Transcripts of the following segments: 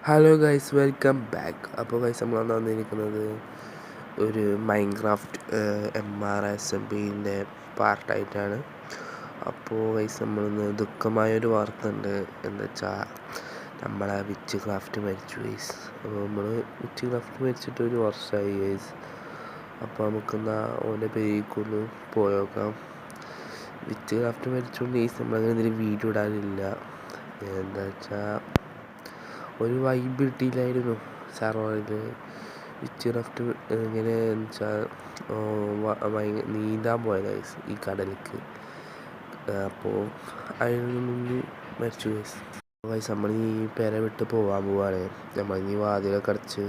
Hello guys, welcome back. അപ്പോൾ guys നമ്മൾ വന്നിരിക്കുന്നത് ഒരു മൈൻക്രാഫ്റ്റ് MRSMPൻ്റെ പാർട്ടായിട്ടാണ്. അപ്പോൾ ഗൈസ് നമ്മളിന്ന് ദുഃഖമായൊരു വാർത്ത ഉണ്ട്. എന്താ വെച്ചാൽ നമ്മളെ വിച്ച് ക്രാഫ്റ്റ് മരിച്ചു ഗൈസ്. അപ്പോൾ നമ്മൾ വിച്ച് ക്രാഫ്റ്റ് മരിച്ചിട്ട് ഒരു വർഷമായി ഗൈസ്. അപ്പോൾ നമുക്കെന്നാ ഓൻ്റെ പേരിക്കൊന്ന് പോയേക്കാം. വിച്ച് ക്രാഫ്റ്റ് മരിച്ചുകൊണ്ട് ഗൈസ് നമ്മളങ്ങനെ എന്തെങ്കിലും വീഡിയോ ഇടാനില്ല. എന്താ വെച്ചാൽ ഒരു വൈബ് കിട്ടിയില്ലായിരുന്നു സർവറിൽ. വിച്ച് ക്രാഫ്റ്റ് എങ്ങനെ വെച്ചാൽ നീന്താൻ പോയത് ഗൈസ് ഈ കടലിലേക്ക്. അപ്പോൾ അതിന് മുന്നിൽ മരിച്ചു ഗൈസ്. ഗൈസ് നമ്മൾ ഈ പെര വിട്ട് പോകാൻ പോവാണ്. നമ്മൾ ഇനി വാതിലൊക്കെ അടച്ച്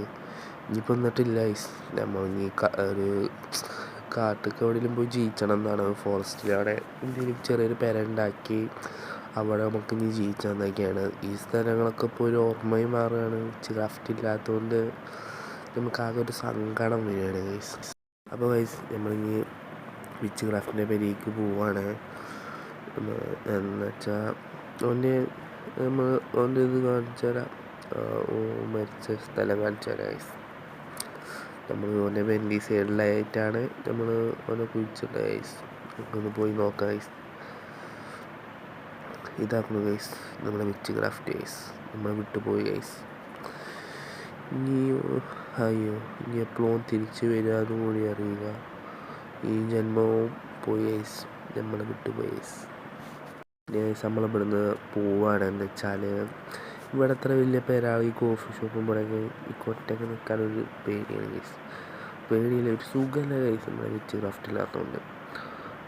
ഇനിയിപ്പോൾ എന്നിട്ടില്ല ഗൈസ്. നമ്മൾ ഇനി ഒരു കാട്ടിലേക്ക് എവിടെയെങ്കിലും പോയി ജീവിക്കണം എന്നാണ്. ഫോറസ്റ്റിൽ അവിടെ എന്തെങ്കിലും ചെറിയൊരു പെര ഉണ്ടാക്കി അവിടെ നമുക്ക് ഇനി ജീവിച്ചതെന്നൊക്കെയാണ്. ഈ സ്ഥലങ്ങളൊക്കെ ഇപ്പോൾ ഒരു ഓർമ്മയും മാറുകയാണ്. വിച്ച് ക്രാഫ്റ്റ് ഇല്ലാത്തതുകൊണ്ട് നമുക്കാകെ ഒരു സങ്കടം വരികയാണ് ഗൈസ്. അപ്പോൾ ഗൈസ് നമ്മളിനി വിച്ച് ക്രാഫ്റ്റിൻ്റെ പേരേക്ക് പോവാണ്. എന്നുവെച്ചാൽ ഓൻ്റെ ഇത് കാണിച്ചു തരാം. മരിച്ച സ്ഥലം കാണിച്ചു തരാം ഗൈസ്. നമ്മൾ ഓൻ്റെ വെൻറ്റി സൈഡിലായിട്ടാണ് നമ്മൾ ഓനെ കുഴിച്ചിട്ടത് ഗൈസ്. നമുക്കൊന്ന് പോയി നോക്കാം ഗൈസ്. ഇതാക്കുന്നു ഗൈസ് നമ്മളെ വിച്ച് ക്രാഫ്റ്റ് ഗൈസ്. നമ്മളെ വിട്ടുപോയി ഗൈസ്. ഇനി എപ്പോഴും തിരിച്ച് വരിക എന്നും കൂടി അറിയുക. ഈ ജന്മവും പോയി ഗൈസ്, നമ്മളെ വിട്ടുപോയി ഗൈസ്. നമ്മളിവിടുന്ന് പോവാണ്. എന്താ വെച്ചാൽ ഇവിടെ അത്ര വലിയ പേരാൾ ഈ കോഫി ഷോപ്പും ഇവിടെയൊക്കെ ഈ കൊറ്റൊക്കെ നിൽക്കാനൊരു പേടിയാണ് ഗൈസ്. പേടിയില്ല, ഒരു സുഖമല്ല ഗൈസ് നമ്മളെ വിച്ച് ക്രാഫ്റ്റ് ഇല്ലാത്തതുകൊണ്ട്.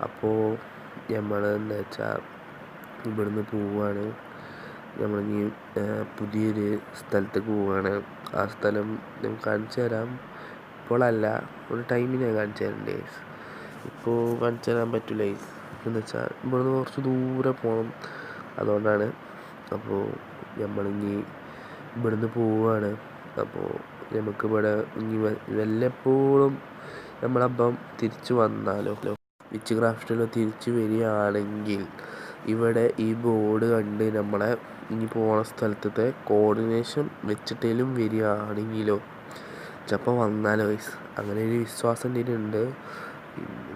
അപ്പോൾ നമ്മൾ എന്താ വെച്ചാൽ ഇവിടുന്ന് പോവുകയാണ്. നമ്മളിനി പുതിയൊരു സ്ഥലത്തേക്ക് പോവുകയാണ്. ആ സ്ഥലം ഞാൻ കാണിച്ചു തരാം. ഇപ്പോഴല്ല, ഒരു ടൈമിൽ ഞാൻ കാണിച്ചു തരേണ്ടത് ഗൈസ്. ഇപ്പോൾ കാണിച്ചു തരാൻ പറ്റില്ല ഗൈസ്. എന്ന് വെച്ചാൽ ഇവിടുന്ന് കുറച്ച് ദൂരെ പോകണം, അതുകൊണ്ടാണ്. അപ്പോൾ നമ്മളിനി ഇവിടുന്ന് പോവുകയാണ്. അപ്പോൾ നമുക്കിവിടെ ഇനി വല്ലപ്പോഴും നമ്മളപ്പം തിരിച്ചു വന്നാലോ, വിച്ച് ക്രാഫ്റ്റിൽ തിരിച്ചു വരികയാണെങ്കിൽ ഇവിടെ ഈ ബോർഡ് കണ്ട് നമ്മളെ ഇനി പോണ സ്ഥലത്തെ കോർഡിനേഷൻ വെച്ചിട്ടേലും വരികയാണെങ്കിലോ ചിലപ്പോൾ വന്നാലോ ഗൈസ്. അങ്ങനെ ഒരു വിശ്വാസം എൻ്റെ ഉണ്ട്.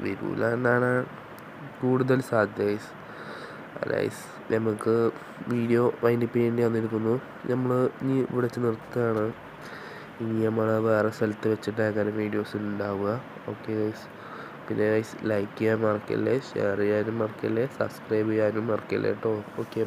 വരില്ല എന്നാണ് കൂടുതൽ സാധ്യത ഗൈസ്. ഗൈസ് നമുക്ക് വീഡിയോ വൈൻഡപ്പ് ചെയ്യേണ്ടി വന്നിരിക്കുന്നു. നമ്മൾ ഇനി ഇവിടെ വെച്ച് നിർത്തുകയാണ്. ഇനി നമ്മൾ വേറെ സ്ഥലത്ത് വെച്ചിട്ടാണ് വീഡിയോസ് ഉണ്ടാവുക. Okay guys. പിന്നെ ഗൈസ് ലൈക്ക് ചെയ്യാൻ മറക്കല്ലേ, ഷെയർ ചെയ്യാനും മറക്കല്ലേ, സബ്സ്ക്രൈബ് ചെയ്യാനും മറക്കല്ലേ കേട്ടോ. ഓക്കെ.